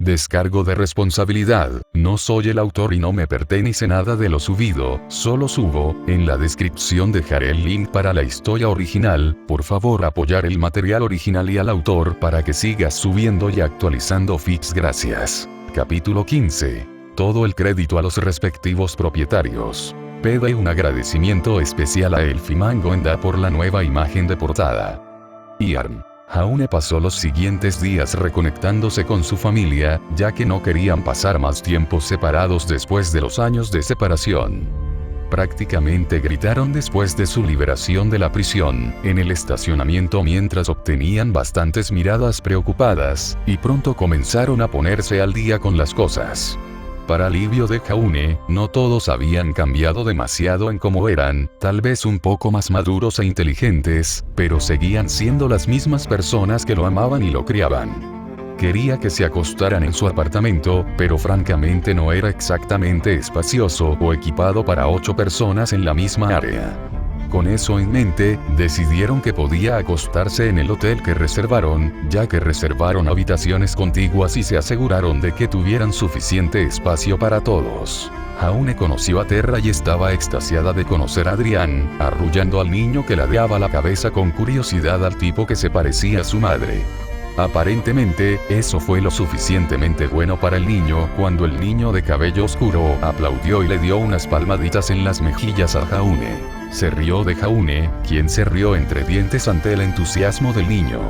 Descargo de responsabilidad. No soy el autor y no me pertenece nada de lo subido, solo subo. En la descripción dejaré el link para la historia original. Por favor apoyar el material original y al autor para que sigas subiendo y actualizando feeds. Gracias. Capítulo 15. Todo el crédito a los respectivos propietarios. Pide un agradecimiento especial a Elfie Goenda por la nueva imagen de portada. Ian. Jaune pasó los siguientes días reconectándose con su familia, ya que no querían pasar más tiempo separados después de los años de separación. Prácticamente gritaron después de su liberación de la prisión, en el estacionamiento mientras obtenían bastantes miradas preocupadas, y pronto comenzaron a ponerse al día con las cosas. Para alivio de Jaune, no todos habían cambiado demasiado en cómo eran, tal vez un poco más maduros e inteligentes, pero seguían siendo las mismas personas que lo amaban y lo criaban. Quería que se acostaran en su apartamento, pero francamente no era exactamente espacioso o equipado para 8 personas en la misma área. Con eso en mente, decidieron que podía acostarse en el hotel que reservaron, ya que reservaron habitaciones contiguas y se aseguraron de que tuvieran suficiente espacio para todos. Jaune conoció a Terra y estaba extasiada de conocer a Adrián, arrullando al niño que ladeaba la cabeza con curiosidad al tipo que se parecía a su madre. Aparentemente, eso fue lo suficientemente bueno para el niño cuando el niño de cabello oscuro aplaudió y le dio unas palmaditas en las mejillas a Jaune. Se rió de Jaune, quien se rió entre dientes ante el entusiasmo del niño.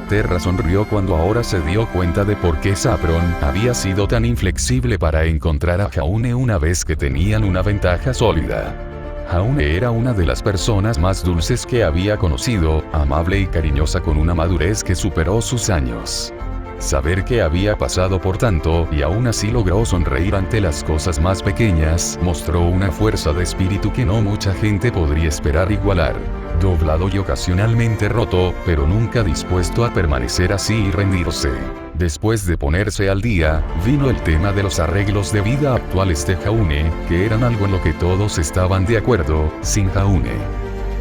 Terra sonrió cuando ahora se dio cuenta de por qué Saffron había sido tan inflexible para encontrar a Jaune una vez que tenían una ventaja sólida. Jaune era una de las personas más dulces que había conocido, amable y cariñosa con una madurez que superó sus años. Saber que había pasado por tanto y aún así logró sonreír ante las cosas más pequeñas, mostró una fuerza de espíritu que no mucha gente podría esperar igualar. Doblado y ocasionalmente roto, pero nunca dispuesto a permanecer así y rendirse. Después de ponerse al día, vino el tema de los arreglos de vida actuales de Jaune, que eran algo en lo que todos estaban de acuerdo, sin Jaune.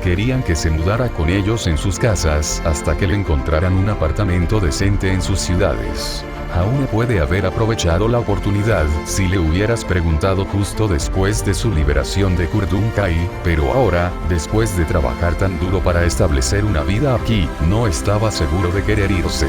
Querían que se mudara con ellos en sus casas hasta que le encontraran un apartamento decente en sus ciudades. Jaune puede haber aprovechado la oportunidad si le hubieras preguntado justo después de su liberación de Kurdunkai, pero ahora, después de trabajar tan duro para establecer una vida aquí, no estaba seguro de querer irse.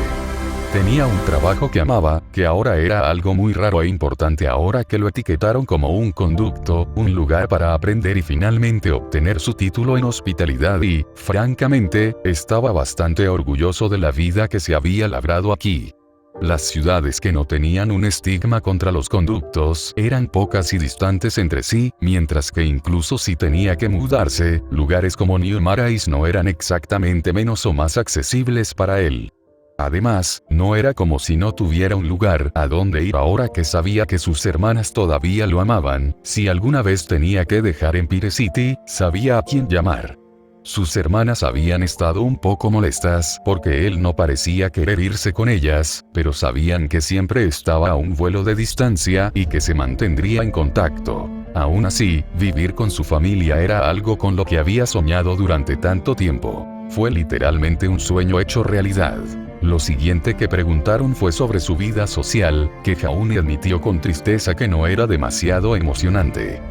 Tenía un trabajo que amaba, que ahora era algo muy raro e importante ahora que lo etiquetaron como un conducto, un lugar para aprender y finalmente obtener su título en hospitalidad y, francamente, estaba bastante orgulloso de la vida que se había labrado aquí. Las ciudades que no tenían un estigma contra los conductos eran pocas y distantes entre sí, mientras que incluso si tenía que mudarse, lugares como New Marais no eran exactamente menos o más accesibles para él. Además, no era como si no tuviera un lugar a donde ir ahora que sabía que sus hermanas todavía lo amaban. Si alguna vez tenía que dejar Empire City, sabía a quién llamar. Sus hermanas habían estado un poco molestas porque él no parecía querer irse con ellas, pero sabían que siempre estaba a un vuelo de distancia y que se mantendría en contacto. Aún así, vivir con su familia era algo con lo que había soñado durante tanto tiempo. Fue literalmente un sueño hecho realidad. Lo siguiente que preguntaron fue sobre su vida social, que Jaune admitió con tristeza que no era demasiado emocionante.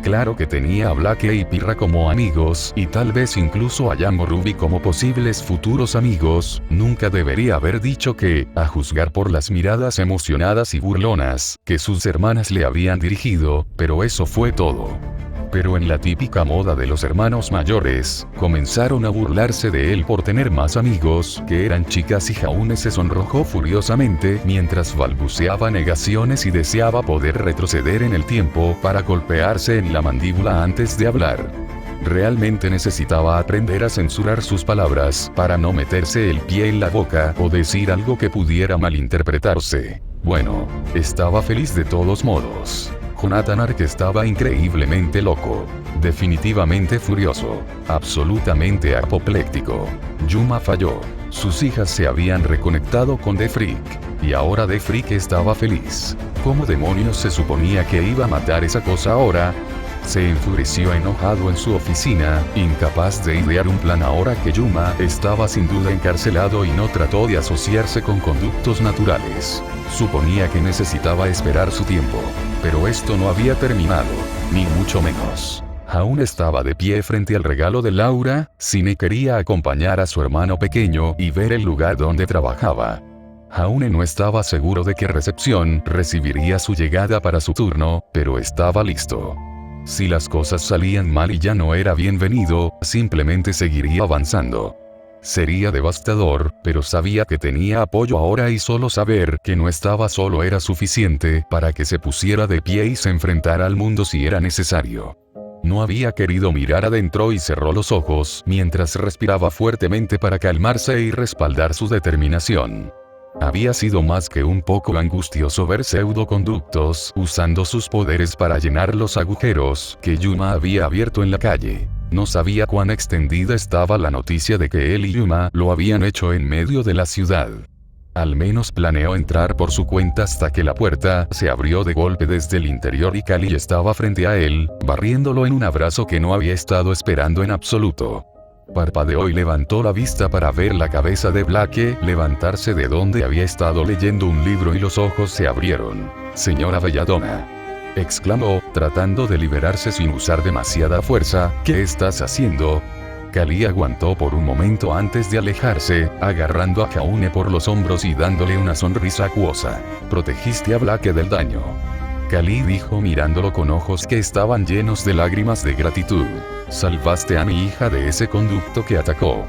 Claro que tenía a Blake y Pirra como amigos, y tal vez incluso a Yamo Ruby como posibles futuros amigos. Nunca debería haber dicho que, a juzgar por las miradas emocionadas y burlonas, que sus hermanas le habían dirigido, pero eso fue todo. Pero en la típica moda de los hermanos mayores, comenzaron a burlarse de él por tener más amigos, que eran chicas y Jaune se sonrojó furiosamente mientras balbuceaba negaciones y deseaba poder retroceder en el tiempo para golpearse en la mandíbula antes de hablar. Realmente necesitaba aprender a censurar sus palabras para no meterse el pie en la boca o decir algo que pudiera malinterpretarse. Bueno, estaba feliz de todos modos. Jonathan Ark estaba increíblemente loco. Definitivamente furioso. Absolutamente apopléctico. Yuma falló. Sus hijas se habían reconectado con The Freak. Y ahora The Freak estaba feliz. ¿Cómo demonios se suponía que iba a matar esa cosa ahora? Se enfureció enojado en su oficina, incapaz de idear un plan ahora que Yuma estaba sin duda encarcelado y no trató de asociarse con conductos naturales. Suponía que necesitaba esperar su tiempo. Pero esto no había terminado, ni mucho menos. Aún estaba de pie frente al regalo de Laura, Sine quería acompañar a su hermano pequeño y ver el lugar donde trabajaba. Aún no estaba seguro de qué recepción recibiría su llegada para su turno, pero estaba listo. Si las cosas salían mal y ya no era bienvenido, simplemente seguiría avanzando. Sería devastador, pero sabía que tenía apoyo ahora y solo saber que no estaba solo era suficiente para que se pusiera de pie y se enfrentara al mundo si era necesario. No había querido mirar adentro y cerró los ojos mientras respiraba fuertemente para calmarse y respaldar su determinación. Había sido más que un poco angustioso ver pseudoconductos usando sus poderes para llenar los agujeros que Yuma había abierto en la calle. No sabía cuán extendida estaba la noticia de que él y Yuma lo habían hecho en medio de la ciudad. Al menos planeó entrar por su cuenta hasta que la puerta se abrió de golpe desde el interior y Kali estaba frente a él, barriéndolo en un abrazo que no había estado esperando en absoluto. Parpadeó y levantó la vista para ver la cabeza de Blake levantarse de donde había estado leyendo un libro y los ojos se abrieron. «Señora Belladonna», exclamó, tratando de liberarse sin usar demasiada fuerza. «¿Qué estás haciendo?» Kali aguantó por un momento antes de alejarse, agarrando a Jaune por los hombros y dándole una sonrisa acuosa. «Protegiste a Blake del daño», Kali dijo mirándolo con ojos que estaban llenos de lágrimas de gratitud. «Salvaste a mi hija de ese conducto que atacó.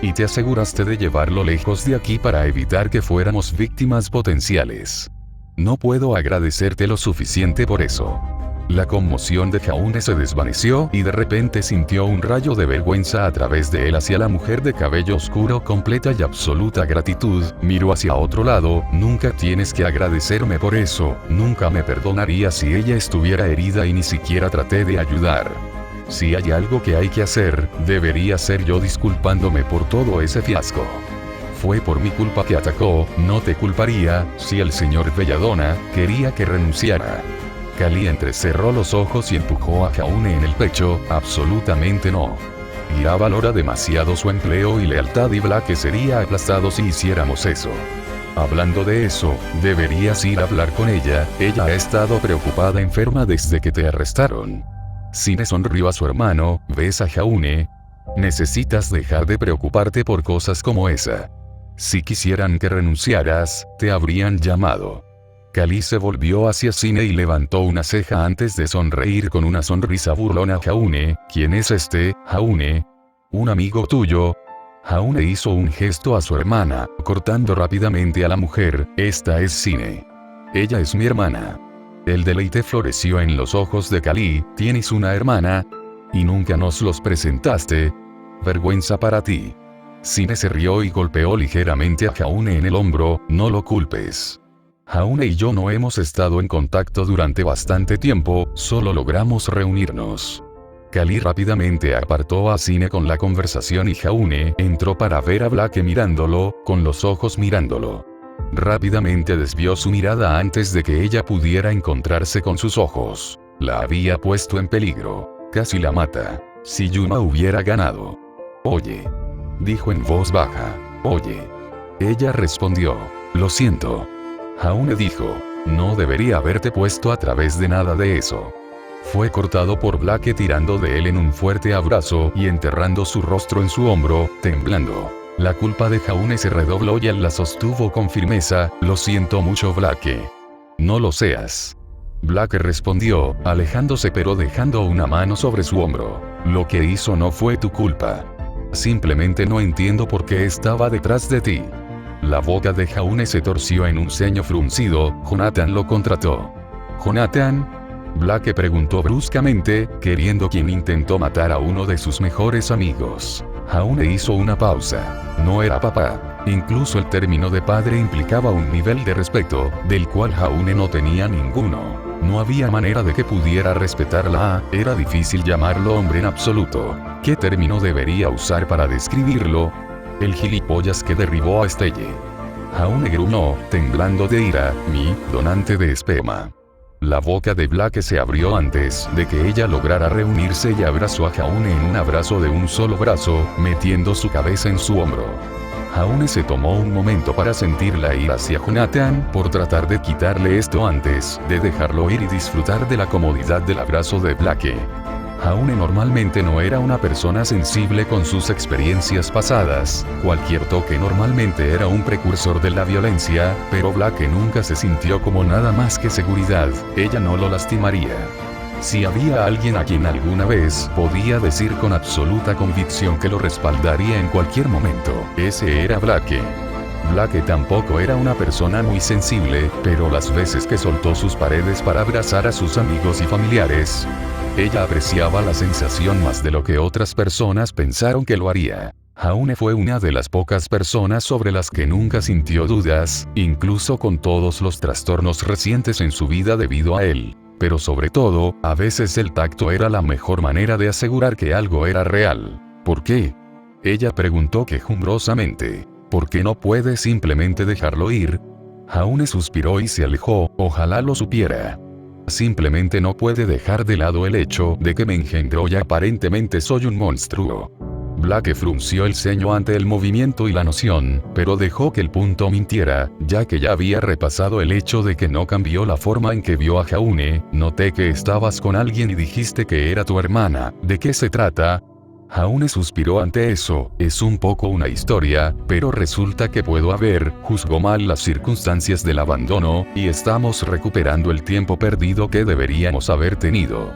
Y te aseguraste de llevarlo lejos de aquí para evitar que fuéramos víctimas potenciales. No puedo agradecerte lo suficiente por eso». La conmoción de Jaune se desvaneció y de repente sintió un rayo de vergüenza a través de él hacia la mujer de cabello oscuro. Completa y absoluta gratitud, miró hacia otro lado. «Nunca tienes que agradecerme por eso, nunca me perdonaría si ella estuviera herida y ni siquiera traté de ayudar. Si hay algo que hay que hacer, debería ser yo disculpándome por todo ese fiasco. Fue por mi culpa que atacó, no te culparía, si el señor Belladonna quería que renunciara». Kali entrecerró los ojos y empujó a Jaune en el pecho. «Absolutamente no. Ira valora demasiado su empleo y lealtad y Blake sería aplastado si hiciéramos eso. Hablando de eso, deberías ir a hablar con ella, ella ha estado preocupada enferma desde que te arrestaron». Sine sonrió a su hermano. «¿Ves a Jaune? Necesitas dejar de preocuparte por cosas como esa. Si quisieran que renunciaras, te habrían llamado». Kali se volvió hacia Sine y levantó una ceja antes de sonreír con una sonrisa burlona. «Jaune, ¿quién es este, Jaune? ¿Un amigo tuyo?» Jaune hizo un gesto a su hermana, cortando rápidamente a la mujer. «Esta es Sine. Ella es mi hermana». El deleite floreció en los ojos de Kali. «¿Tienes una hermana? ¿Y nunca nos los presentaste? Vergüenza para ti». Sine se rió y golpeó ligeramente a Jaune en el hombro. «No lo culpes. Jaune y yo no hemos estado en contacto durante bastante tiempo, solo logramos reunirnos». Kali rápidamente apartó a Sine con la conversación y Jaune entró para ver a Blake mirándolo, con los ojos mirándolo. Rápidamente desvió su mirada antes de que ella pudiera encontrarse con sus ojos. La había puesto en peligro. Casi la mata. Si Yuma hubiera ganado. «Oye», dijo en voz baja. «Oye». Ella respondió. «Lo siento». Jaune dijo. «No debería haberte puesto a través de nada de eso». Fue cortado por Blake tirando de él en un fuerte abrazo y enterrando su rostro en su hombro, temblando. La culpa de Jaune se redobló y él la sostuvo con firmeza. «Lo siento mucho, Blake». «No lo seas». Blake respondió, alejándose pero dejando una mano sobre su hombro. «Lo que hizo no fue tu culpa. Simplemente no entiendo por qué estaba detrás de ti». La boca de Jaune se torció en un ceño fruncido. «Jonathan lo contrató». «¿Jonathan?», Blake preguntó bruscamente, queriendo quien intentó matar a uno de sus mejores amigos. Jaune hizo una pausa. No era papá. Incluso el término de padre implicaba un nivel de respeto, del cual Jaune no tenía ninguno. No había manera de que pudiera respetarla. Era difícil llamarlo hombre en absoluto. ¿Qué término debería usar para describirlo? El gilipollas que derribó a Stelle. Jaune gruñó, temblando de ira. «Mi donante de esperma». La boca de Blake se abrió antes de que ella lograra reunirse y abrazó a Jaune en un abrazo de un solo brazo, metiendo su cabeza en su hombro. Jaune se tomó un momento para sentir la ira hacia Jonathan por tratar de quitarle esto antes de dejarlo ir y disfrutar de la comodidad del abrazo de Blake. Jaune normalmente no era una persona sensible con sus experiencias pasadas, cualquier toque normalmente era un precursor de la violencia, pero Blake nunca se sintió como nada más que seguridad, ella no lo lastimaría. Si había alguien a quien alguna vez podía decir con absoluta convicción que lo respaldaría en cualquier momento, ese era Blake. Blake tampoco era una persona muy sensible, pero las veces que soltó sus paredes para abrazar a sus amigos y familiares, ella apreciaba la sensación más de lo que otras personas pensaron que lo haría. Jaune fue una de las pocas personas sobre las que nunca sintió dudas, incluso con todos los trastornos recientes en su vida debido a él. Pero sobre todo, a veces el tacto era la mejor manera de asegurar que algo era real. ¿Por qué? Ella preguntó quejumbrosamente. ¿Por qué no puede simplemente dejarlo ir? Jaune suspiró y se alejó, ojalá lo supiera. Simplemente no puede dejar de lado el hecho de que me engendró y aparentemente soy un monstruo. Blake frunció el ceño ante el movimiento y la noción, pero dejó que el punto mintiera, ya que ya había repasado el hecho de que no cambió la forma en que vio a Jaune. Noté que estabas con alguien y dijiste que era tu hermana. ¿De qué se trata? Jaune suspiró ante eso. Es un poco una historia, pero resulta que puedo haber juzgado mal las circunstancias del abandono, y estamos recuperando el tiempo perdido que deberíamos haber tenido.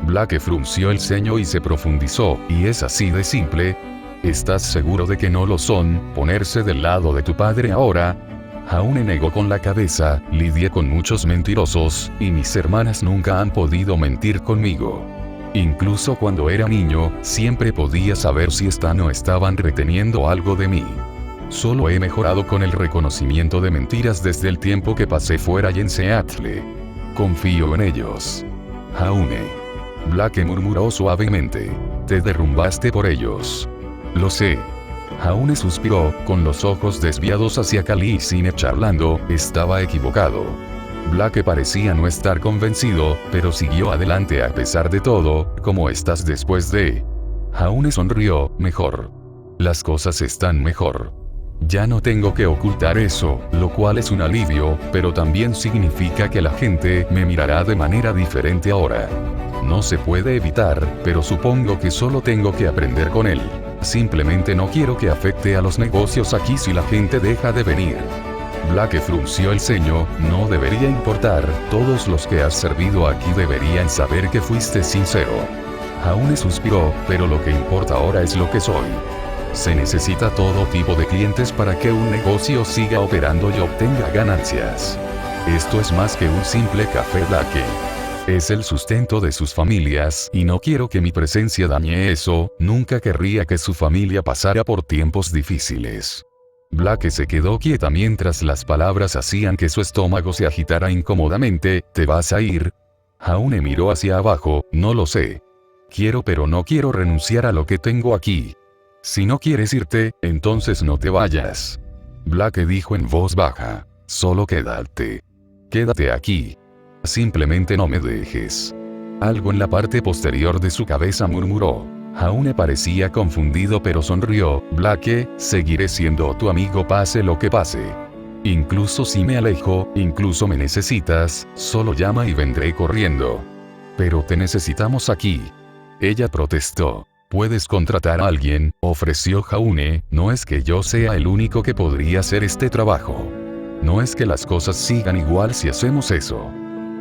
Blake frunció el ceño y se profundizó, y es así de simple. ¿Estás seguro de que no lo son? ¿Ponerse del lado de tu padre ahora? Jaune negó con la cabeza. Lidié con muchos mentirosos, y mis hermanas nunca han podido mentir conmigo. Incluso cuando era niño, siempre podía saber si están o estaban reteniendo algo de mí. Solo he mejorado con el reconocimiento de mentiras desde el tiempo que pasé fuera y en Seattle. Confío en ellos. Jaune. Blake murmuró suavemente. Te derrumbaste por ellos. Lo sé. Jaune suspiró, con los ojos desviados hacia Kali y Cine charlando. Estaba equivocado. Blake parecía no estar convencido, pero siguió adelante a pesar de todo. ¿Cómo estás después de...? Jaune sonrió. Mejor. Las cosas están mejor. Ya no tengo que ocultar eso, lo cual es un alivio, pero también significa que la gente me mirará de manera diferente ahora. No se puede evitar, pero supongo que solo tengo que aprender con él. Simplemente no quiero que afecte a los negocios aquí si la gente deja de venir. Blake frunció el ceño. No debería importar, todos los que has servido aquí deberían saber que fuiste sincero. Jaune suspiró, pero lo que importa ahora es lo que soy. Se necesita todo tipo de clientes para que un negocio siga operando y obtenga ganancias. Esto es más que un simple café Blake. Es el sustento de sus familias, y no quiero que mi presencia dañe eso. Nunca querría que su familia pasara por tiempos difíciles. Blake se quedó quieta mientras las palabras hacían que su estómago se agitara incómodamente. ¿Te vas a ir? Jaune miró hacia abajo. No lo sé. Quiero, pero no quiero renunciar a lo que tengo aquí. Si no quieres irte, entonces no te vayas. Blake dijo en voz baja. Solo quédate. Quédate aquí. Simplemente no me dejes. Algo en la parte posterior de su cabeza murmuró. Jaune parecía confundido pero sonrió. Blake, seguiré siendo tu amigo pase lo que pase. Incluso si me alejo, incluso me necesitas, solo llama y vendré corriendo. Pero te necesitamos aquí. Ella protestó. Puedes contratar a alguien, ofreció Jaune. No es que yo sea el único que podría hacer este trabajo. No es que las cosas sigan igual si hacemos eso.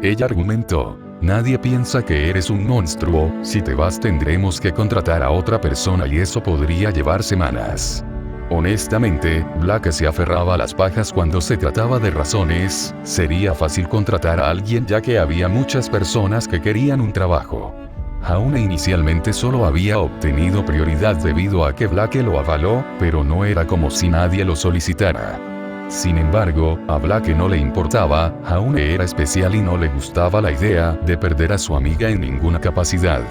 Ella argumentó. Nadie piensa que eres un monstruo. Si te vas tendremos que contratar a otra persona y eso podría llevar semanas. Honestamente, Blake se aferraba a las pajas cuando se trataba de razones. Sería fácil contratar a alguien ya que había muchas personas que querían un trabajo. Jaune inicialmente solo había obtenido prioridad debido a que Blake lo avaló, pero no era como si nadie lo solicitara. Sin embargo, a Blake no le importaba. Jaune era especial y no le gustaba la idea de perder a su amiga en ninguna capacidad.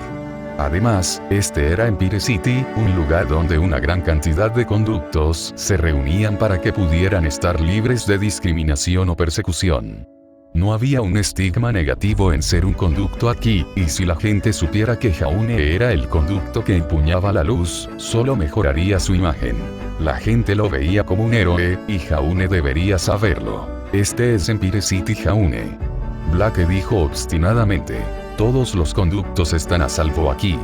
Además, este era Empire City, un lugar donde una gran cantidad de conductos se reunían para que pudieran estar libres de discriminación o persecución. No había un estigma negativo en ser un conducto aquí, y si la gente supiera que Jaune era el conducto que empuñaba la luz, solo mejoraría su imagen. La gente lo veía como un héroe, y Jaune debería saberlo. Este es Empire City Jaune. Blake dijo obstinadamente. Todos los conductos están a salvo aquí.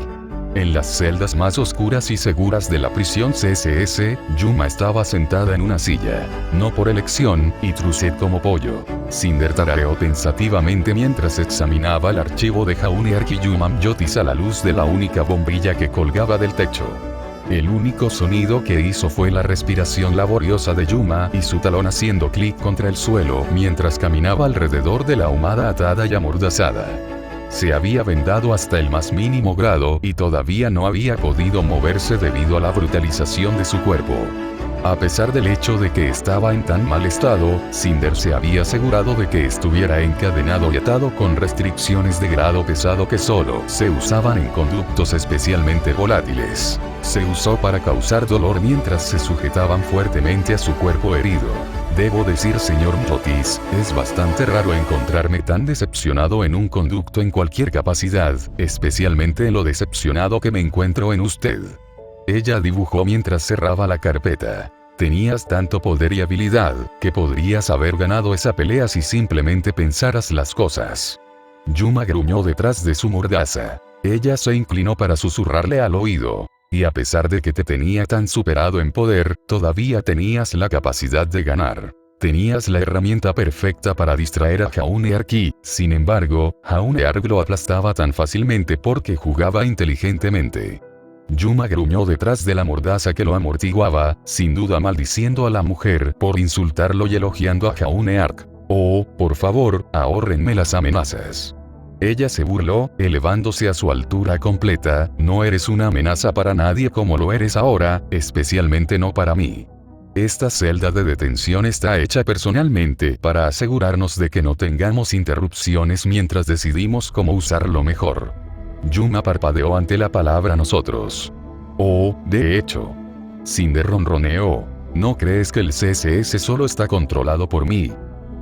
En las celdas más oscuras y seguras de la prisión CSS, Yuma estaba sentada en una silla. No por elección, y Trucet como pollo. Cinder tarareó pensativamente mientras examinaba el archivo de Jaune Ark y Yuma Yotis a la luz de la única bombilla que colgaba del techo. El único sonido que hizo fue la respiración laboriosa de Yuma y su talón haciendo clic contra el suelo mientras caminaba alrededor de la ahumada atada y amordazada. Se había vendado hasta el más mínimo grado y todavía no había podido moverse debido a la brutalización de su cuerpo. A pesar del hecho de que estaba en tan mal estado, Cinder se había asegurado de que estuviera encadenado y atado con restricciones de grado pesado que solo se usaban en conductos especialmente volátiles. Se usó para causar dolor mientras se sujetaban fuertemente a su cuerpo herido. Debo decir, señor Yotis, es bastante raro encontrarme tan decepcionado en un conducto en cualquier capacidad, especialmente en lo decepcionado que me encuentro en usted. Ella dibujó mientras cerraba la carpeta. Tenías tanto poder y habilidad, que podrías haber ganado esa pelea si simplemente pensaras las cosas. Yuma gruñó detrás de su mordaza. Ella se inclinó para susurrarle al oído. Y a pesar de que te tenía tan superado en poder, todavía tenías la capacidad de ganar. Tenías la herramienta perfecta para distraer a Jaune Ark. Sin embargo, Jaune Ark lo aplastaba tan fácilmente porque jugaba inteligentemente. Yuma gruñó detrás de la mordaza que lo amortiguaba, sin duda maldiciendo a la mujer por insultarlo y elogiando a Jaune Ark. Oh, por favor, ahórrenme las amenazas. Ella se burló, elevándose a su altura completa. No eres una amenaza para nadie como lo eres ahora, especialmente no para mí. Esta celda de detención está hecha personalmente para asegurarnos de que no tengamos interrupciones mientras decidimos cómo usarlo mejor. Yuma parpadeó ante la palabra nosotros. Oh, de hecho. Cinder ronroneó. ¿No crees que el CSS solo está controlado por mí?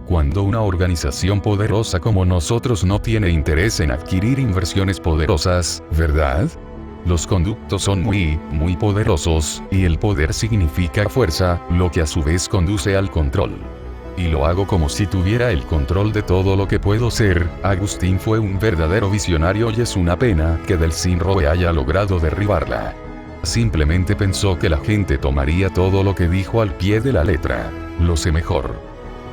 Cuando una organización poderosa como nosotros no tiene interés en adquirir inversiones poderosas, ¿verdad? Los conductos son muy poderosos, y el poder significa fuerza, lo que a su vez conduce al control. Y lo hago como si tuviera el control de todo lo que puedo ser. Agustín fue un verdadero visionario y es una pena que Del Sinroe haya logrado derribarla. Simplemente pensó que la gente tomaría todo lo que dijo al pie de la letra. Lo sé mejor.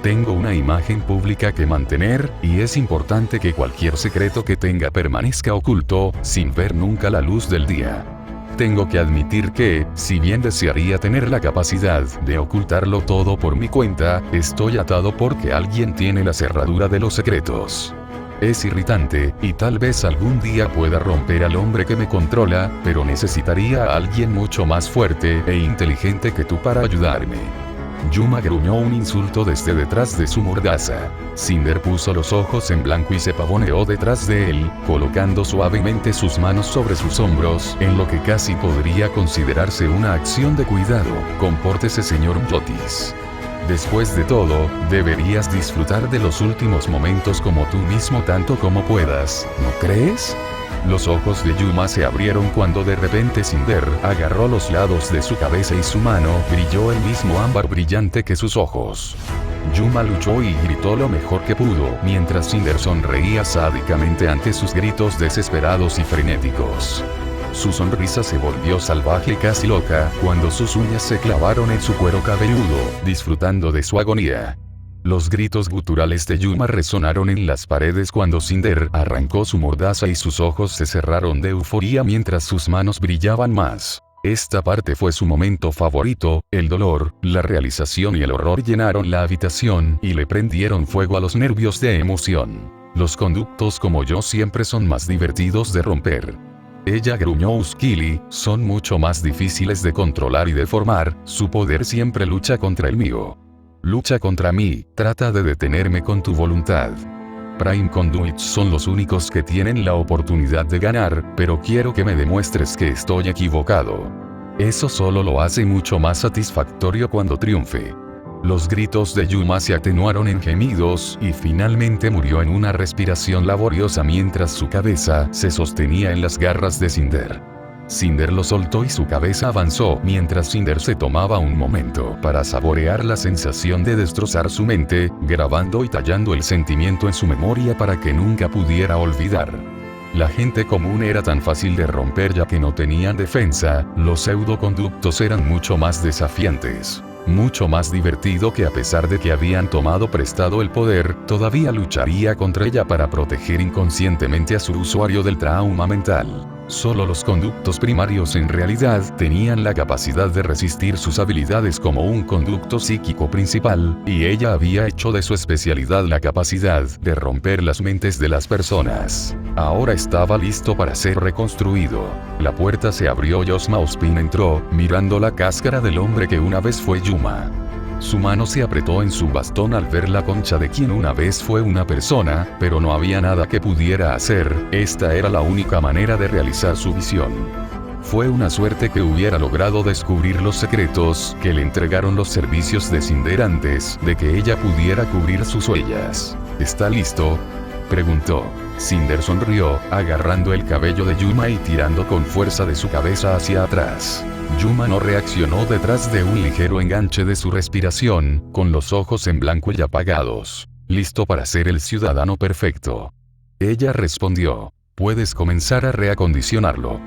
Tengo una imagen pública que mantener, y es importante que cualquier secreto que tenga permanezca oculto, sin ver nunca la luz del día. Tengo que admitir que, si bien desearía tener la capacidad de ocultarlo todo por mi cuenta, estoy atado porque alguien tiene la cerradura de los secretos. Es irritante, y tal vez algún día pueda romper al hombre que me controla, pero necesitaría a alguien mucho más fuerte e inteligente que tú para ayudarme. Yuma gruñó un insulto desde detrás de su mordaza. Cinder puso los ojos en blanco y se pavoneó detrás de él, colocando suavemente sus manos sobre sus hombros, en lo que casi podría considerarse una acción de cuidado. Compórtese, señor Yotis. Después de todo, deberías disfrutar de los últimos momentos como tú mismo tanto como puedas, ¿no crees? Los ojos de Yuma se abrieron cuando de repente Cinder agarró los lados de su cabeza y su mano brilló el mismo ámbar brillante que sus ojos. Yuma luchó y gritó lo mejor que pudo, mientras Cinder sonreía sádicamente ante sus gritos desesperados y frenéticos. Su sonrisa se volvió salvaje y casi loca, cuando sus uñas se clavaron en su cuero cabelludo, disfrutando de su agonía. Los gritos guturales de Yuma resonaron en las paredes cuando Cinder arrancó su mordaza y sus ojos se cerraron de euforía mientras sus manos brillaban más. Esta parte fue su momento favorito. El dolor, la realización y el horror llenaron la habitación y le prendieron fuego a los nervios de emoción. Los conductos como yo siempre son más divertidos de romper. Ella gruñó Uskili, son mucho más difíciles de controlar y de formar, su poder siempre lucha contra el mío. Lucha contra mí, trata de detenerme con tu voluntad. Prime Conduits son los únicos que tienen la oportunidad de ganar, pero quiero que me demuestres que estoy equivocado. Eso solo lo hace mucho más satisfactorio cuando triunfe. Los gritos de Yuma se atenuaron en gemidos y finalmente murió en una respiración laboriosa mientras su cabeza se sostenía en las garras de Cinder. Cinder lo soltó y su cabeza avanzó mientras Cinder se tomaba un momento para saborear la sensación de destrozar su mente, grabando y tallando el sentimiento en su memoria para que nunca pudiera olvidar. La gente común era tan fácil de romper ya que no tenían defensa, los pseudoconductos eran mucho más desafiantes. Mucho más divertido que a pesar de que habían tomado prestado el poder, todavía lucharía contra ella para proteger inconscientemente a su usuario del trauma mental. Solo los conductos primarios en realidad tenían la capacidad de resistir sus habilidades como un conducto psíquico principal, y ella había hecho de su especialidad la capacidad de romper las mentes de las personas. Ahora estaba listo para ser reconstruido. La puerta se abrió y Ozma Ozpin entró, mirando la cáscara del hombre que una vez fue Yuma. Su mano se apretó en su bastón al ver la concha de quien una vez fue una persona, pero no había nada que pudiera hacer, esta era la única manera de realizar su visión. Fue una suerte que hubiera logrado descubrir los secretos que le entregaron los servicios de Cinder antes de que ella pudiera cubrir sus huellas. ¿Está listo?, preguntó. Cinder sonrió, agarrando el cabello de Yuma y tirando con fuerza de su cabeza hacia atrás. Yuma no reaccionó detrás de un ligero enganche de su respiración, con los ojos en blanco y apagados. Listo para ser el ciudadano perfecto. Ella respondió. Puedes comenzar a reacondicionarlo.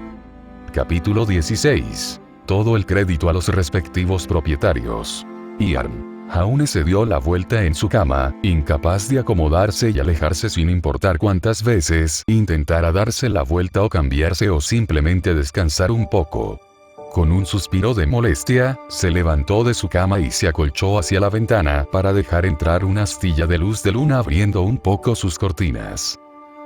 Capítulo 16. Todo el crédito a los respectivos propietarios. Ian. Jaune se dio la vuelta en su cama, incapaz de acomodarse y alejarse sin importar cuántas veces intentara darse la vuelta o cambiarse o simplemente descansar un poco. Con un suspiro de molestia, se levantó de su cama y se acolchó hacia la ventana para dejar entrar una astilla de luz de luna abriendo un poco sus cortinas.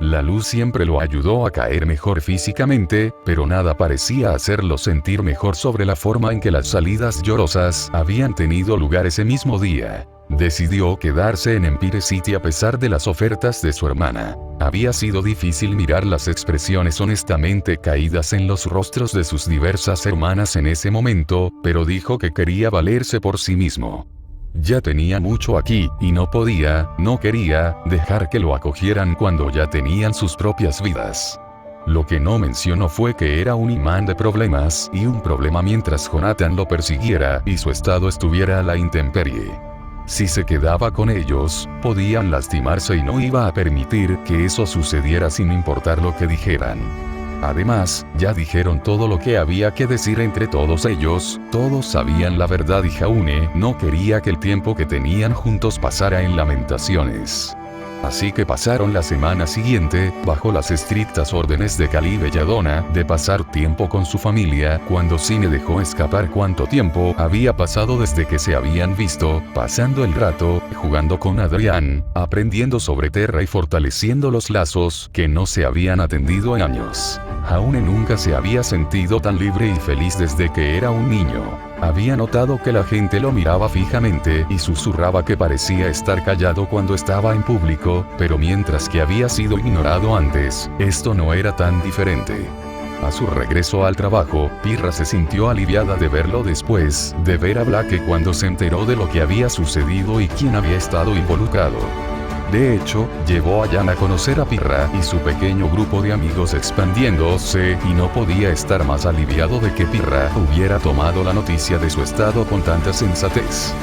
La luz siempre lo ayudó a caer mejor físicamente, pero nada parecía hacerlo sentir mejor sobre la forma en que las salidas llorosas habían tenido lugar ese mismo día. Decidió quedarse en Empire City a pesar de las ofertas de su hermana. Había sido difícil mirar las expresiones honestamente caídas en los rostros de sus diversas hermanas en ese momento, pero dijo que quería valerse por sí mismo. Ya tenía mucho aquí, y no quería, dejar que lo acogieran cuando ya tenían sus propias vidas. Lo que no mencionó fue que era un imán de problemas y un problema mientras Jonathan lo persiguiera y su estado estuviera a la intemperie. Si se quedaba con ellos, podían lastimarse y no iba a permitir que eso sucediera sin importar lo que dijeran. Además, ya dijeron todo lo que había que decir entre todos ellos, todos sabían la verdad y Jaune no quería que el tiempo que tenían juntos pasara en lamentaciones. Así que pasaron la semana siguiente, bajo las estrictas órdenes de Kali Belladonna, de pasar tiempo con su familia, cuando Cine dejó escapar cuánto tiempo había pasado desde que se habían visto, pasando el rato, jugando con Adrián, aprendiendo sobre Terra y fortaleciendo los lazos que no se habían atendido en años. Jaune nunca se había sentido tan libre y feliz desde que era un niño. Había notado que la gente lo miraba fijamente y susurraba que parecía estar callado cuando estaba en público, pero mientras que había sido ignorado antes, esto no era tan diferente. A su regreso al trabajo, Pirra se sintió aliviada de verlo después de ver a Blake cuando se enteró de lo que había sucedido y quién había estado involucrado. De hecho, llevó a Jan a conocer a Pirra y su pequeño grupo de amigos expandiéndose, y no podía estar más aliviado de que Pirra hubiera tomado la noticia de su estado con tanta sensatez.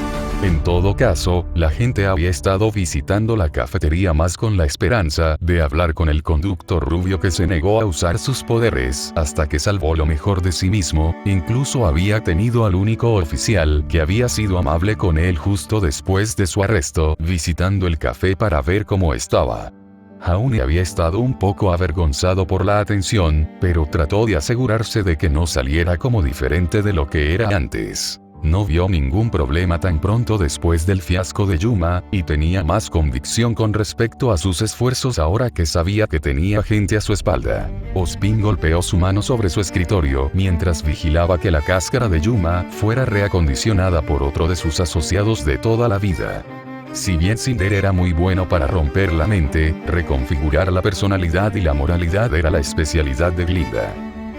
En todo caso, la gente había estado visitando la cafetería más con la esperanza de hablar con el conductor rubio que se negó a usar sus poderes hasta que salvó lo mejor de sí mismo, incluso había tenido al único oficial que había sido amable con él justo después de su arresto, visitando el café para ver cómo estaba. Jaune había estado un poco avergonzado por la atención, pero trató de asegurarse de que no saliera como diferente de lo que era antes. No vio ningún problema tan pronto después del fiasco de Yuma, y tenía más convicción con respecto a sus esfuerzos ahora que sabía que tenía gente a su espalda. Ozpin golpeó su mano sobre su escritorio mientras vigilaba que la cáscara de Yuma fuera reacondicionada por otro de sus asociados de toda la vida. Si bien Cinder era muy bueno para romper la mente, reconfigurar la personalidad y la moralidad era la especialidad de Glinda.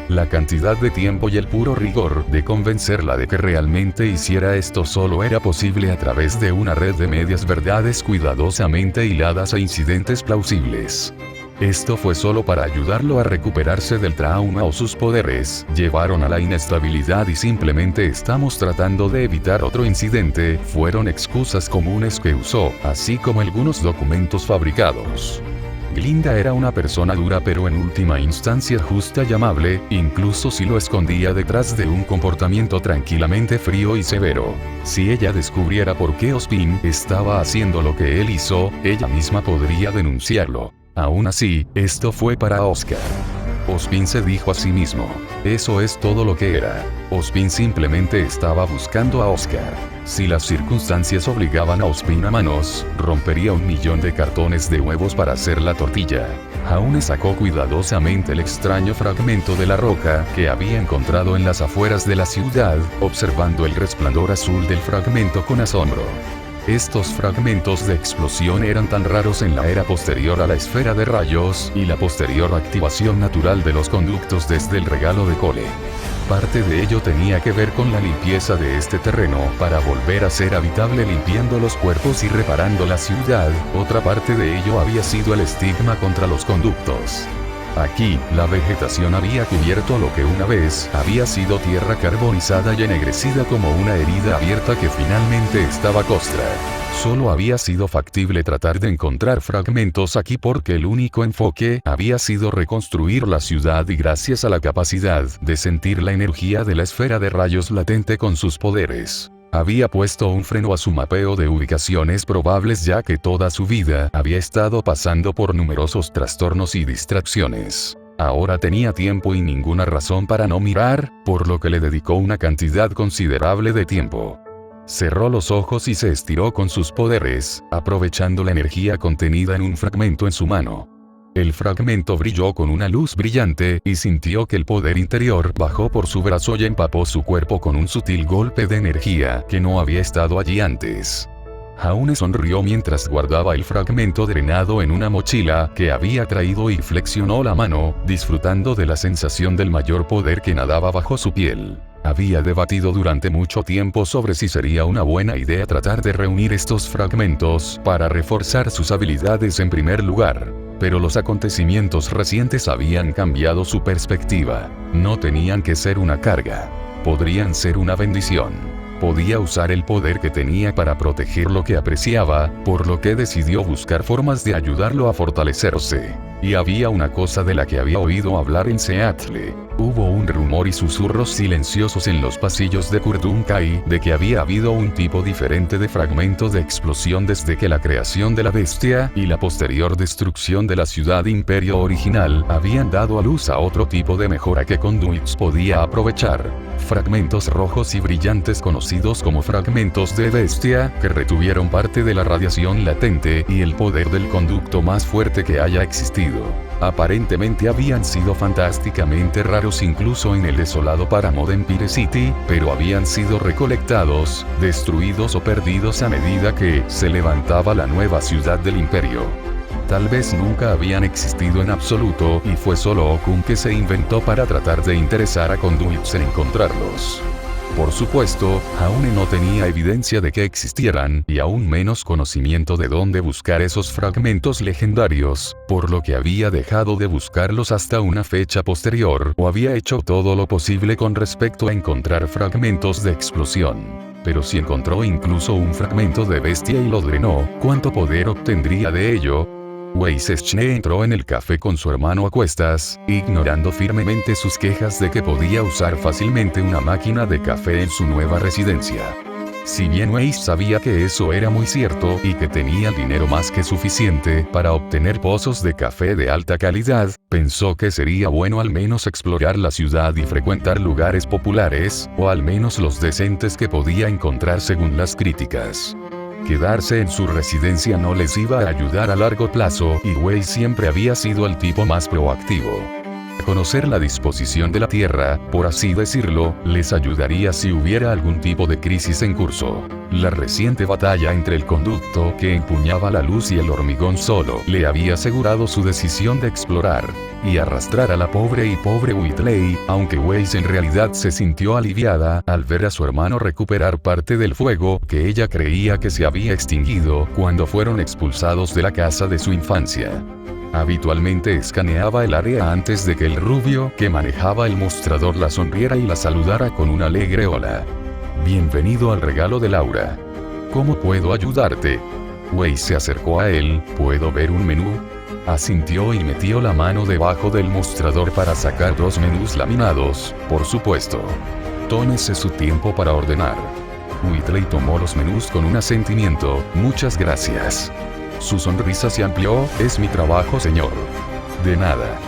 La cantidad de tiempo y el puro rigor de convencerla de que realmente hiciera esto solo era posible a través de una red de medias verdades cuidadosamente hiladas a incidentes plausibles. Esto fue solo para ayudarlo a recuperarse del trauma o sus poderes llevaron a la inestabilidad y simplemente estamos tratando de evitar otro incidente, fueron excusas comunes que usó, así como algunos documentos fabricados. Glinda era una persona dura pero en última instancia justa y amable, incluso si lo escondía detrás de un comportamiento tranquilamente frío y severo. Si ella descubriera por qué Ozpin estaba haciendo lo que él hizo, ella misma podría denunciarlo. Aún así, esto fue para Oscar. Ozpin se dijo a sí mismo. Eso es todo lo que era. Ozpin simplemente estaba buscando a Oscar. Si las circunstancias obligaban a Ozpin a manos, rompería 1.000.000 de cartones de huevos para hacer la tortilla. Jaune sacó cuidadosamente el extraño fragmento de la roca que había encontrado en las afueras de la ciudad, observando el resplandor azul del fragmento con asombro. Estos fragmentos de explosión eran tan raros en la era posterior a la esfera de rayos y la posterior activación natural de los conductos desde el regalo de Cole. Parte de ello tenía que ver con la limpieza de este terreno para volver a ser habitable limpiando los cuerpos y reparando la ciudad, otra parte de ello había sido el estigma contra los conductos. Aquí, la vegetación había cubierto lo que una vez había sido tierra carbonizada y ennegrecida como una herida abierta que finalmente estaba costra. Solo había sido factible tratar de encontrar fragmentos aquí porque el único enfoque había sido reconstruir la ciudad y gracias a la capacidad de sentir la energía de la esfera de rayos latente con sus poderes. Había puesto un freno a su mapeo de ubicaciones probables ya que toda su vida había estado pasando por numerosos trastornos y distracciones. Ahora tenía tiempo y ninguna razón para no mirar, por lo que le dedicó una cantidad considerable de tiempo. Cerró los ojos y se estiró con sus poderes, aprovechando la energía contenida en un fragmento en su mano. El fragmento brilló con una luz brillante y sintió que el poder interior bajó por su brazo y empapó su cuerpo con un sutil golpe de energía que no había estado allí antes. Jaune sonrió mientras guardaba el fragmento drenado en una mochila que había traído y flexionó la mano, disfrutando de la sensación del mayor poder que nadaba bajo su piel. Había debatido durante mucho tiempo sobre si sería una buena idea tratar de reunir estos fragmentos para reforzar sus habilidades en primer lugar. Pero los acontecimientos recientes habían cambiado su perspectiva. No tenían que ser una carga. Podrían ser una bendición. Podía usar el poder que tenía para proteger lo que apreciaba, por lo que decidió buscar formas de ayudarlo a fortalecerse. Y había una cosa de la que había oído hablar en Seattle. Hubo un rumor y susurros silenciosos en los pasillos de Kurdunkai de que había habido un tipo diferente de fragmento de explosión desde que la creación de la bestia y la posterior destrucción de la ciudad imperio original habían dado a luz a otro tipo de mejora que Conduits podía aprovechar. Fragmentos rojos y brillantes conocidos como fragmentos de bestia que retuvieron parte de la radiación latente y el poder del conducto más fuerte que haya existido. Aparentemente habían sido fantásticamente raros incluso en el desolado páramo de Empire City, pero habían sido recolectados, destruidos o perdidos a medida que se levantaba la nueva ciudad del imperio. Tal vez nunca habían existido en absoluto y fue solo Okun que se inventó para tratar de interesar a Conduits en encontrarlos. Por supuesto, Jaune no tenía evidencia de que existieran y aún menos conocimiento de dónde buscar esos fragmentos legendarios, por lo que había dejado de buscarlos hasta una fecha posterior o había hecho todo lo posible con respecto a encontrar fragmentos de explosión. Pero si encontró incluso un fragmento de bestia y lo drenó, ¿cuánto poder obtendría de ello? Wei Zeshne entró en el café con su hermano a cuestas, ignorando firmemente sus quejas de que podía usar fácilmente una máquina de café en su nueva residencia. Si bien Wei sabía que eso era muy cierto y que tenía dinero más que suficiente para obtener pozos de café de alta calidad, pensó que sería bueno al menos explorar la ciudad y frecuentar lugares populares, o al menos los decentes que podía encontrar según las críticas. Quedarse en su residencia no les iba a ayudar a largo plazo y Wei siempre había sido el tipo más proactivo. Conocer la disposición de la Tierra, por así decirlo, les ayudaría si hubiera algún tipo de crisis en curso. La reciente batalla entre el conducto que empuñaba la luz y el hormigón solo le había asegurado su decisión de explorar y arrastrar a la pobre Whitley, aunque Weiss en realidad se sintió aliviada al ver a su hermano recuperar parte del fuego que ella creía que se había extinguido cuando fueron expulsados de la casa de su infancia. Habitualmente escaneaba el área antes de que el rubio que manejaba el mostrador la sonriera y la saludara con un alegre hola. Bienvenido al regalo de Laura. ¿Cómo puedo ayudarte? Weiss se acercó a él. ¿Puedo ver un menú? Asintió y metió la mano debajo del mostrador para sacar 2 menús laminados, por supuesto. Tómese su tiempo para ordenar. Whitley tomó los menús con un asentimiento. Muchas gracias. Su sonrisa se amplió. Es mi trabajo, señor. De nada.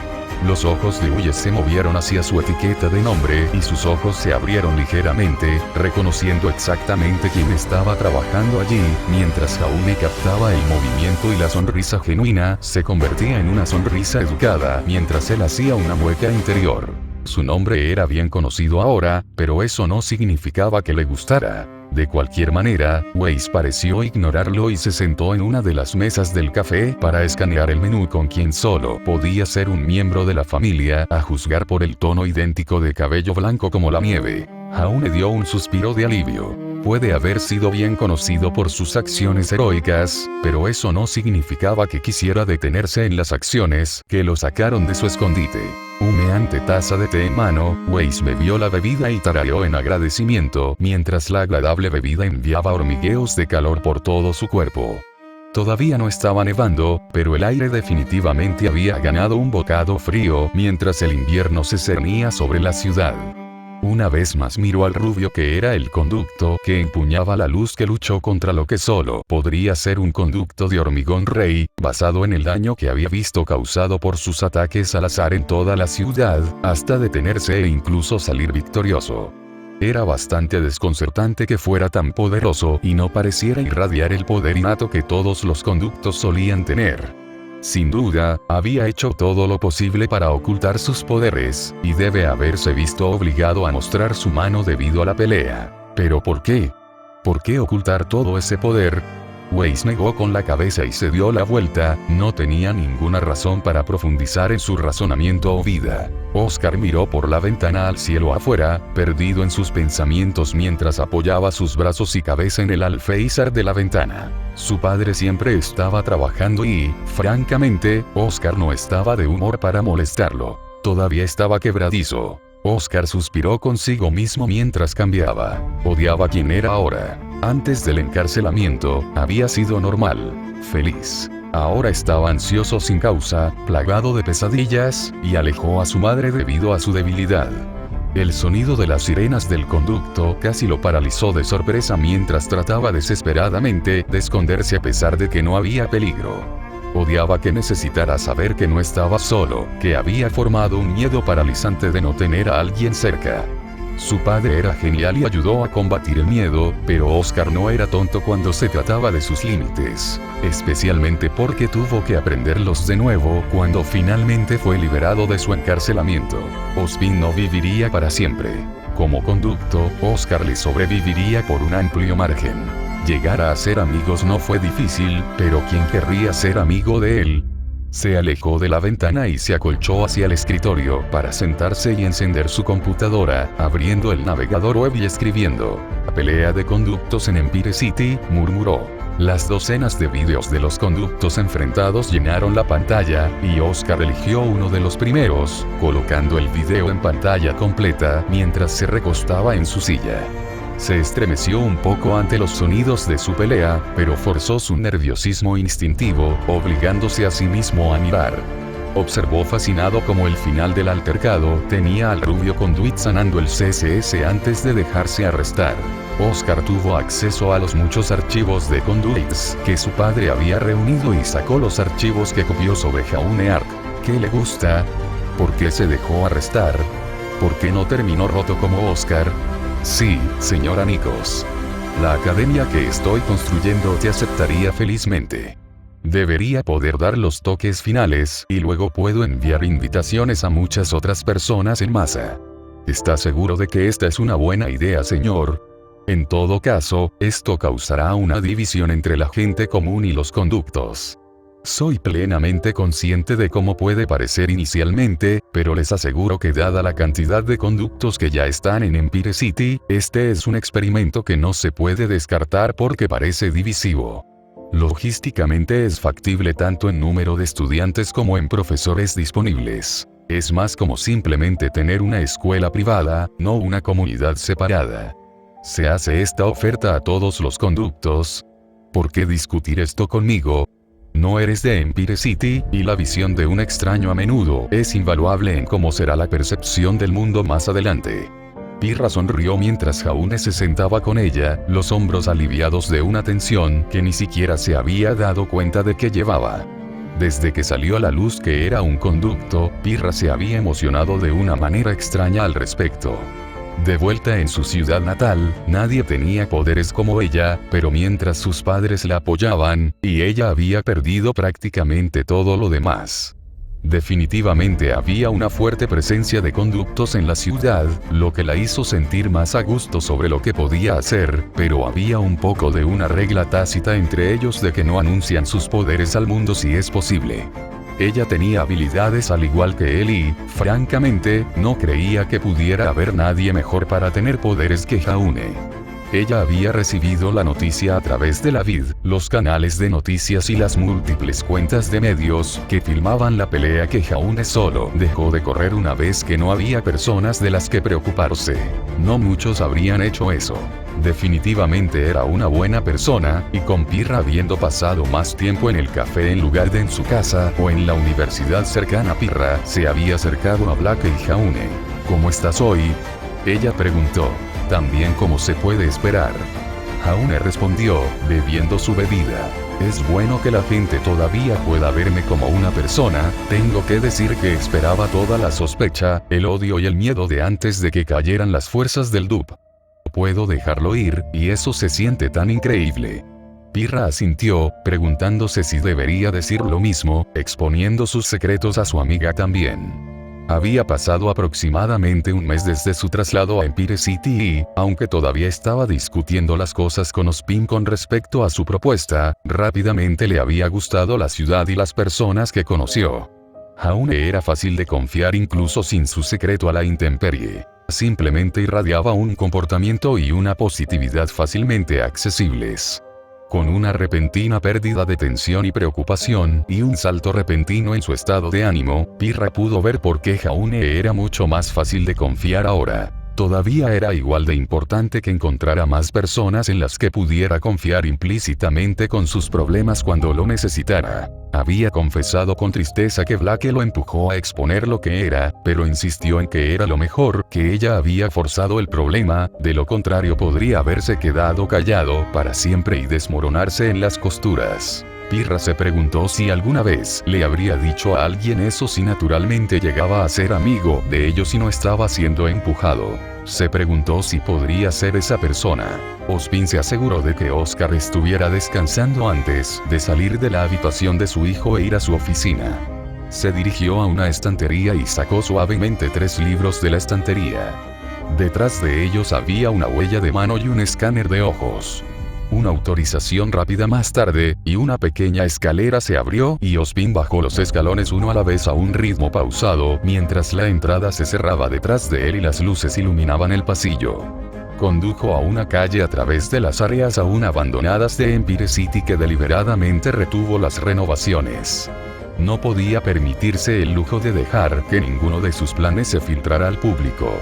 Los ojos de Weiss se movieron hacia su etiqueta de nombre y sus ojos se abrieron ligeramente, reconociendo exactamente quién estaba trabajando allí, mientras Jaume captaba el movimiento y la sonrisa genuina se convertía en una sonrisa educada mientras él hacía una mueca interior. Su nombre era bien conocido ahora, pero eso no significaba que le gustara. De cualquier manera, Weiss pareció ignorarlo y se sentó en una de las mesas del café para escanear el menú con quien solo podía ser un miembro de la familia, a juzgar por el tono idéntico de cabello blanco como la nieve. Jaume dio un suspiro de alivio. Puede haber sido bien conocido por sus acciones heroicas, pero eso no significaba que quisiera detenerse en las acciones que lo sacaron de su escondite. Humeante taza de té en mano, Weiss bebió la bebida y tarareó en agradecimiento mientras la agradable bebida enviaba hormigueos de calor por todo su cuerpo. Todavía no estaba nevando, pero el aire definitivamente había ganado un bocado frío mientras el invierno se cernía sobre la ciudad. Una vez más miró al rubio que era el conducto que empuñaba la luz que luchó contra lo que solo podría ser un conducto de hormigón rey, basado en el daño que había visto causado por sus ataques al azar en toda la ciudad, hasta detenerse e incluso salir victorioso. Era bastante desconcertante que fuera tan poderoso y no pareciera irradiar el poder innato que todos los conductos solían tener. Sin duda, había hecho todo lo posible para ocultar sus poderes, y debe haberse visto obligado a mostrar su mano debido a la pelea. ¿Pero por qué? ¿Por qué ocultar todo ese poder? Weiss negó con la cabeza y se dio la vuelta. No tenía ninguna razón para profundizar en su razonamiento o vida. Oscar miró por la ventana al cielo afuera, perdido en sus pensamientos mientras apoyaba sus brazos y cabeza en el alféizar de la ventana. Su padre siempre estaba trabajando y, francamente, Oscar no estaba de humor para molestarlo. Todavía estaba quebradizo. Oscar suspiró consigo mismo mientras cambiaba. Odiaba quién era ahora. Antes del encarcelamiento, había sido normal, feliz. Ahora estaba ansioso sin causa, plagado de pesadillas, y alejó a su madre debido a su debilidad. El sonido de las sirenas del conducto casi lo paralizó de sorpresa mientras trataba desesperadamente de esconderse a pesar de que no había peligro. Odiaba que necesitara saber que no estaba solo, que había formado un miedo paralizante de no tener a alguien cerca. Su padre era genial y ayudó a combatir el miedo, pero Oscar no era tonto cuando se trataba de sus límites, especialmente porque tuvo que aprenderlos de nuevo cuando finalmente fue liberado de su encarcelamiento. Ozpin no viviría para siempre. Como conducto, Oscar le sobreviviría por un amplio margen. Llegar a ser amigos no fue difícil, pero ¿quién querría ser amigo de él? Se alejó de la ventana y se acolchó hacia el escritorio para sentarse y encender su computadora, abriendo el navegador web y escribiendo. La pelea de conductos en Empire City, murmuró. Las docenas de vídeos de los conductos enfrentados llenaron la pantalla, y Oscar eligió uno de los primeros, colocando el video en pantalla completa mientras se recostaba en su silla. Se estremeció un poco ante los sonidos de su pelea, pero forzó su nerviosismo instintivo, obligándose a sí mismo a mirar. Observó fascinado cómo el final del altercado tenía al rubio conduit sanando el CSS antes de dejarse arrestar. Oscar tuvo acceso a los muchos archivos de conduits que su padre había reunido y sacó los archivos que copió sobre Jaume Ark. ¿Qué le gusta? ¿Por qué se dejó arrestar? ¿Por qué no terminó roto como Oscar? Sí, señora Nikos. La academia que estoy construyendo te aceptaría felizmente. Debería poder dar los toques finales y luego puedo enviar invitaciones a muchas otras personas en masa. ¿Está seguro de que esta es una buena idea, señor? En todo caso, esto causará una división entre la gente común y los conductos. Soy plenamente consciente de cómo puede parecer inicialmente, pero les aseguro que dada la cantidad de conductos que ya están en Empire City, este es un experimento que no se puede descartar porque parece divisivo. Logísticamente es factible tanto en número de estudiantes como en profesores disponibles. Es más como simplemente tener una escuela privada, no una comunidad separada. Se hace esta oferta a todos los conductos. ¿Por qué discutir esto conmigo? No eres de Empire City, y la visión de un extraño a menudo es invaluable en cómo será la percepción del mundo más adelante. Pirra sonrió mientras Jaune se sentaba con ella, los hombros aliviados de una tensión que ni siquiera se había dado cuenta de que llevaba. Desde que salió a la luz que era un conducto, Pirra se había emocionado de una manera extraña al respecto. De vuelta en su ciudad natal, nadie tenía poderes como ella, pero mientras sus padres la apoyaban, y ella había perdido prácticamente todo lo demás. Definitivamente había una fuerte presencia de conductos en la ciudad, lo que la hizo sentir más a gusto sobre lo que podía hacer, pero había un poco de una regla tácita entre ellos de que no anuncian sus poderes al mundo si es posible. Ella tenía habilidades al igual que él y, francamente, no creía que pudiera haber nadie mejor para tener poderes que Jaune. Ella había recibido la noticia a través de la vid, los canales de noticias y las múltiples cuentas de medios que filmaban la pelea que Jaune solo dejó de correr una vez que no había personas de las que preocuparse. No muchos habrían hecho eso. Definitivamente era una buena persona, y con Pirra habiendo pasado más tiempo en el café en lugar de en su casa o en la universidad cercana a Pirra, se había acercado a Black y Jaune. ¿Cómo estás hoy?, ella preguntó. También como se puede esperar. Jaune respondió, bebiendo su bebida. Es bueno que la gente todavía pueda verme como una persona. Tengo que decir que esperaba toda la sospecha, el odio y el miedo de antes de que cayeran las fuerzas del DUP. Puedo dejarlo ir, y eso se siente tan increíble. Pirra asintió, preguntándose si debería decir lo mismo, exponiendo sus secretos a su amiga también. Había pasado aproximadamente un mes desde su traslado a Empire City y, aunque todavía estaba discutiendo las cosas con Ozpin con respecto a su propuesta, rápidamente le había gustado la ciudad y las personas que conoció. Jaune era fácil de confiar incluso sin su secreto a la intemperie. Simplemente irradiaba un comportamiento y una positividad fácilmente accesibles. Con una repentina pérdida de tensión y preocupación, y un salto repentino en su estado de ánimo, Pirra pudo ver por qué Jaune era mucho más fácil de confiar ahora. Todavía era igual de importante que encontrara más personas en las que pudiera confiar implícitamente con sus problemas cuando lo necesitara. Había confesado con tristeza que Blake lo empujó a exponer lo que era, pero insistió en que era lo mejor, que ella había forzado el problema, de lo contrario podría haberse quedado callado para siempre y desmoronarse en las costuras. Pirra se preguntó si alguna vez le habría dicho a alguien eso si naturalmente llegaba a ser amigo de ellos y no estaba siendo empujado. Se preguntó si podría ser esa persona. Ozpin se aseguró de que Oscar estuviera descansando antes de salir de la habitación de su hijo e ir a su oficina. Se dirigió a una estantería y sacó suavemente 3 libros de la estantería. Detrás de ellos había una huella de mano y un escáner de ojos. Una autorización rápida más tarde, y una pequeña escalera se abrió y Ozpin bajó los escalones uno a la vez a un ritmo pausado mientras la entrada se cerraba detrás de él y las luces iluminaban el pasillo. Condujo a una calle a través de las áreas aún abandonadas de Empire City que deliberadamente retuvo las renovaciones. No podía permitirse el lujo de dejar que ninguno de sus planes se filtrara al público.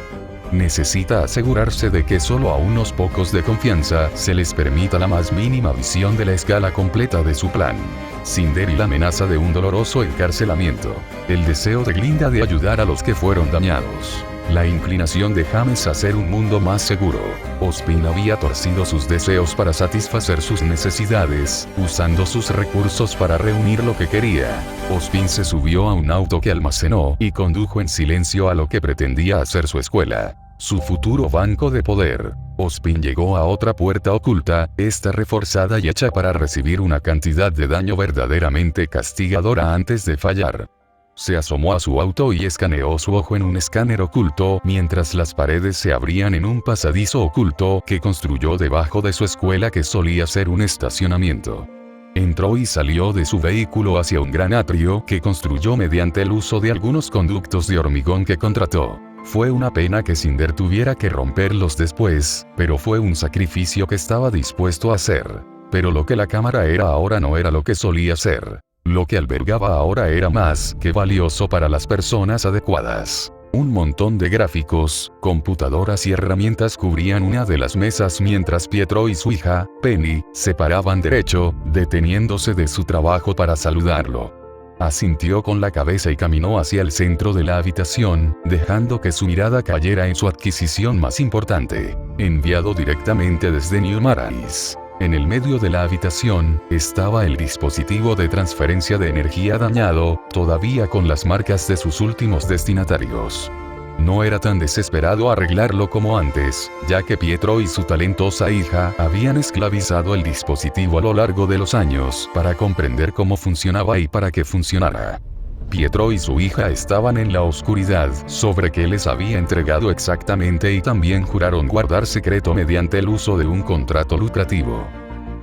Necesita asegurarse de que solo a unos pocos de confianza se les permita la más mínima visión de la escala completa de su plan. Cinder y la amenaza de un doloroso encarcelamiento. El deseo de Glinda de ayudar a los que fueron dañados. La inclinación de James a hacer un mundo más seguro. Ozpin había torcido sus deseos para satisfacer sus necesidades, usando sus recursos para reunir lo que quería. Ozpin se subió a un auto que almacenó y condujo en silencio a lo que pretendía hacer su escuela. su futuro banco de poder. Ozpin llegó a otra puerta oculta, esta reforzada y hecha para recibir una cantidad de daño verdaderamente castigadora antes de fallar. Se asomó a su auto y escaneó su ojo en un escáner oculto mientras las paredes se abrían en un pasadizo oculto que construyó debajo de su escuela que solía ser un estacionamiento. Entró y salió de su vehículo hacia un gran atrio que construyó mediante el uso de algunos conductos de hormigón que contrató. Fue una pena que Cinder tuviera que romperlos después, pero fue un sacrificio que estaba dispuesto a hacer. Pero lo que la cámara era ahora no era lo que solía ser. Lo que albergaba ahora era más que valioso para las personas adecuadas. Un montón de gráficos, computadoras y herramientas cubrían una de las mesas mientras Pietro y su hija, Penny, se paraban derecho, deteniéndose de su trabajo para saludarlo. Asintió con la cabeza y caminó hacia el centro de la habitación, dejando que su mirada cayera en su adquisición más importante, enviado directamente desde New Marais. En el medio de la habitación, estaba el dispositivo de transferencia de energía dañado, todavía con las marcas de sus últimos destinatarios. No era tan desesperado arreglarlo como antes, ya que Pietro y su talentosa hija habían esclavizado el dispositivo a lo largo de los años para comprender cómo funcionaba y para qué funcionara. Pietro y su hija estaban en la oscuridad sobre qué les había entregado exactamente y también juraron guardar secreto mediante el uso de un contrato lucrativo.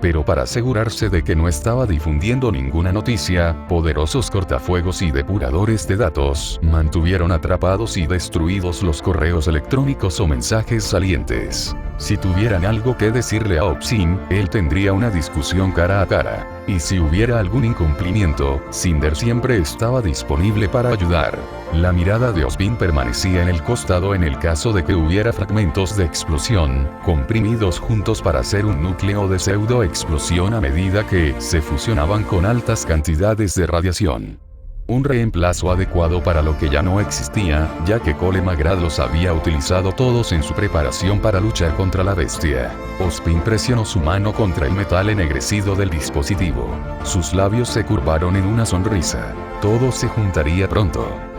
Pero para asegurarse de que no estaba difundiendo ninguna noticia, poderosos cortafuegos y depuradores de datos mantuvieron atrapados y destruidos los correos electrónicos o mensajes salientes. Si tuvieran algo que decirle a Ozpin, él tendría una discusión cara a cara. Y si hubiera algún incumplimiento, Cinder siempre estaba disponible para ayudar. La mirada de Ozpin permanecía en el costado en el caso de que hubiera fragmentos de explosión, comprimidos juntos para hacer un núcleo de pseudo-explosión a medida que se fusionaban con altas cantidades de radiación. Un reemplazo adecuado para lo que ya no existía, ya que Cole McGrath los había utilizado todos en su preparación para luchar contra la bestia. Ozpin presionó su mano contra el metal ennegrecido del dispositivo. Sus labios se curvaron en una sonrisa. Todo se juntaría pronto.